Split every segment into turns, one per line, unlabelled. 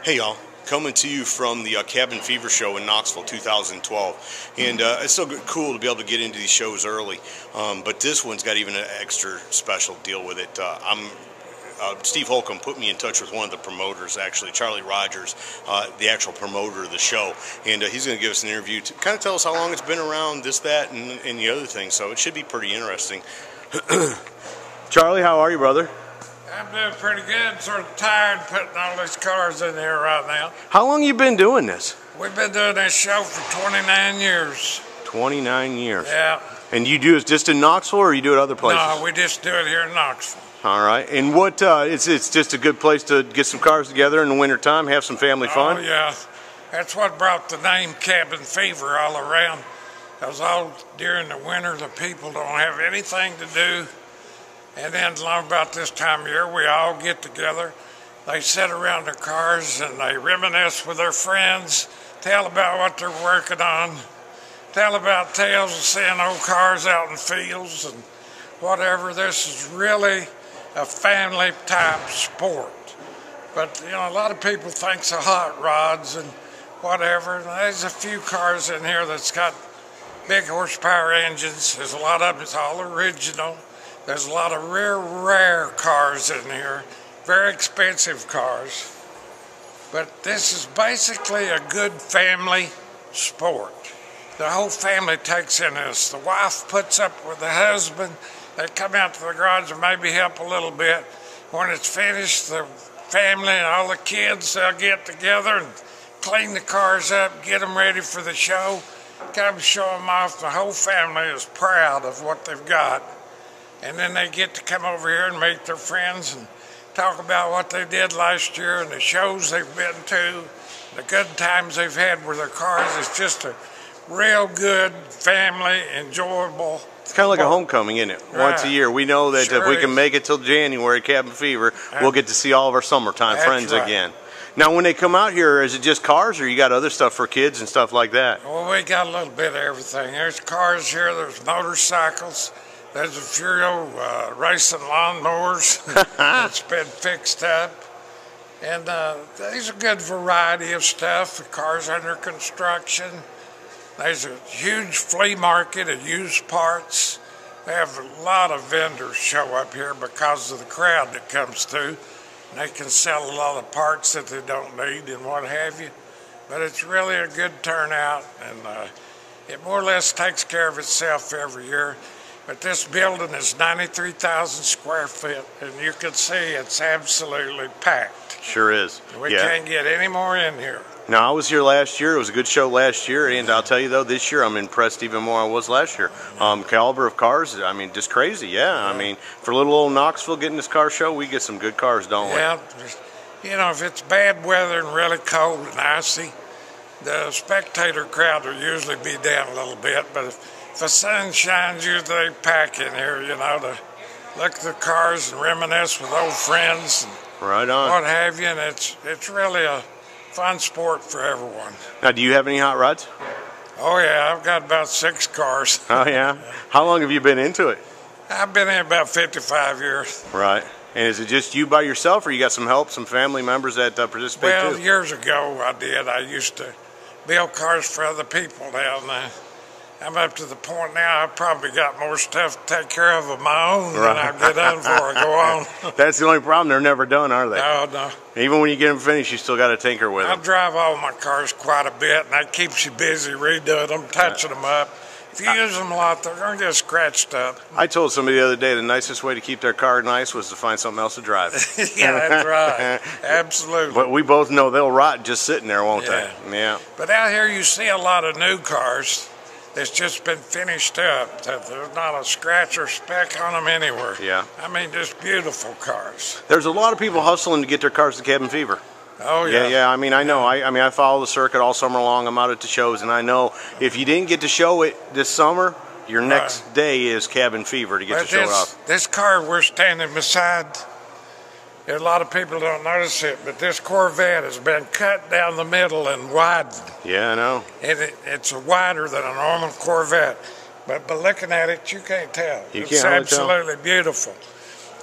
Hey y'all, coming to you from the Cabin Fever Show in Knoxville 2012, and it's so cool to be able to get into these shows early, but this one's got even an extra special deal with it. Steve Holcomb put me in touch with one of the promoters, actually, Charlie Rogers, the actual promoter of the show, and he's going to give us an interview to kind of tell us how long it's been around, this, that, and the other thing, so it should be pretty interesting. Charlie, how are you, brother?
I'm doing pretty good. Sort of tired putting all these cars in here right now.
How long you been doing this?
We've been doing this show for 29 years.
29 years.
Yeah.
And you do it just in Knoxville, or you do it other places?
No, we just do it here in Knoxville.
All right. And what? It's just a good place to get some cars together in the wintertime, have some family fun.
Oh yeah, that's what brought the name Cabin Fever all around. Because all during the winter, the people don't have anything to do. And then along about this time of year, we all get together. They sit around their cars and they reminisce with their friends, tell about what they're working on, tell about tales of seeing old cars out in fields and whatever. This is really a family type sport. But you know, a lot of people think of hot rods and whatever. There's a few cars in here that's got big horsepower engines. There's a lot of them that's all original. There's a lot of rare cars in here, very expensive cars. But this is basically a good family sport. The whole family takes in this. The wife puts up with the husband. They come out to the garage and maybe help a little bit. When it's finished, the family and all the kids, they'll get together and clean the cars up, get them ready for the show, come show them off. The whole family is proud of what they've got. And then they get to come over here and meet their friends and talk about what they did last year and the shows they've been to, the good times they've had with their cars. It's just a real good family, enjoyable.
It's kind of like a homecoming, isn't it? Right. Once a year. We know that if we can make it till January, Cabin Fever, we'll get to see all of our summertime friends again. Now, when they come out here, is it just cars, or you got other stuff for kids and stuff like that?
Well, we got a little bit of everything. There's cars here, there's motorcycles. There's a few racing lawnmowers that's been fixed up. And there's a good variety of stuff. The cars under construction. There's a huge flea market of used parts. They have a lot of vendors show up here because of the crowd that comes through. And they can sell a lot of parts that they don't need and what have you. But it's really a good turnout, and it more or less takes care of itself every year. But this building is 93,000 square feet, and you can see it's absolutely packed.
Sure is.
We can't get any more in here.
Now, I was here last year. It was a good show last year, and I'll tell you, though, this year I'm impressed even more than I was last year. Caliber of cars, I mean, just crazy, yeah. I mean, for little old Knoxville getting this car show, we get some good cars, don't we?
Yeah, you know, if it's bad weather and really cold and icy, the spectator crowd will usually be down a little bit, but if the sun shines, usually they pack in here, you know, to look at the cars and reminisce with old friends and
right on.
What have you, and it's really a fun sport for everyone.
Now, do you have any hot rods?
Oh, yeah, I've got about 6 cars.
Oh, yeah? How long have you been into it?
I've been in about 55 years.
Right. And is it just you by yourself, or you got some help, some family members that participate too?
Well, years ago I did. I used to build cars for other people down there. I'm up to the point now I've probably got more stuff to take care of my own than I get done before I go on.
That's the only problem. They're never done, are they?
No, no.
Even when you get them finished, you still got to tinker with them.
I drive all my cars quite a bit, and that keeps you busy redoing them, touching them up. If you use them a lot, they're going to get scratched up.
I told somebody the other day the nicest way to keep their car nice was to find something else to drive.
Yeah, that's right. Absolutely.
But we both know they'll rot just sitting there, won't they? Yeah.
But out here you see a lot of new cars that's just been finished up. There's not a scratch or speck on them anywhere.
Yeah.
I mean, just beautiful cars.
There's a lot of people hustling to get their cars to Cabin Fever.
Oh, yeah.
Yeah. I mean, I know. I mean, I follow the circuit all summer long. I'm out at the shows, and I know if you didn't get to show it this summer, your next day is Cabin Fever to get to show it off.
This car we're standing beside, a lot of people don't notice it, but this Corvette has been cut down the middle and widened.
Yeah, I know.
And it's wider than a normal Corvette. But by looking at it, you can't tell. It's absolutely beautiful.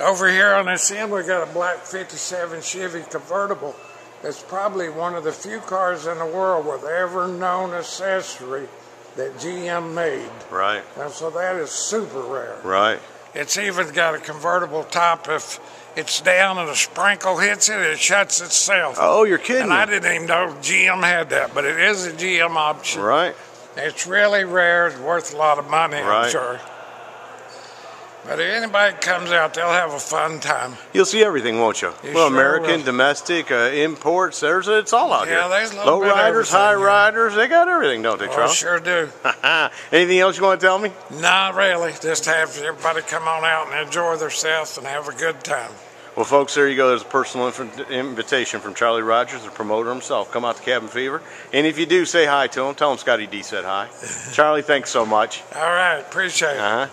Over here on this end, we got a black 57 Chevy convertible It's probably one of the few cars in the world with ever known accessory that GM made.
Right.
And so that is super rare.
Right.
It's even got a convertible top. If it's down and a sprinkle hits it, it shuts itself.
Oh, you're kidding
And
me.
I didn't even know GM had that, but it is a GM option.
Right.
It's really rare. It's worth a lot of money,
Right.
I'm sure. But if anybody comes out, they'll have a fun time.
You'll see everything, won't you?
You
Well,
sure
American,
will.
domestic, imports. It's all out here.
Yeah, there's a little
Low
bit of
riders,
everything
high
here.
riders. They got everything, don't they,
Oh,
Charles?
sure do.
Anything else you want to tell me?
Not really. Just have everybody come on out and enjoy themselves and have a good time.
Well, folks, there you go. There's a personal invitation from Charlie Rogers, the promoter himself. Come out to Cabin Fever. And if you do, say hi to him. Tell him Scotty D said hi. Charlie, thanks so much.
All right. Appreciate it.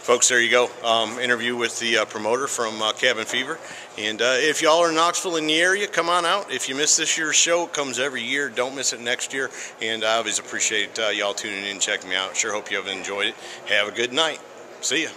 Folks, there you go. Interview with the promoter from Cabin Fever. And if y'all are in Knoxville in the area, come on out. If you miss this year's show, it comes every year. Don't miss it next year. And I always appreciate y'all tuning in and checking me out. Sure hope you have enjoyed it. Have a good night. See ya.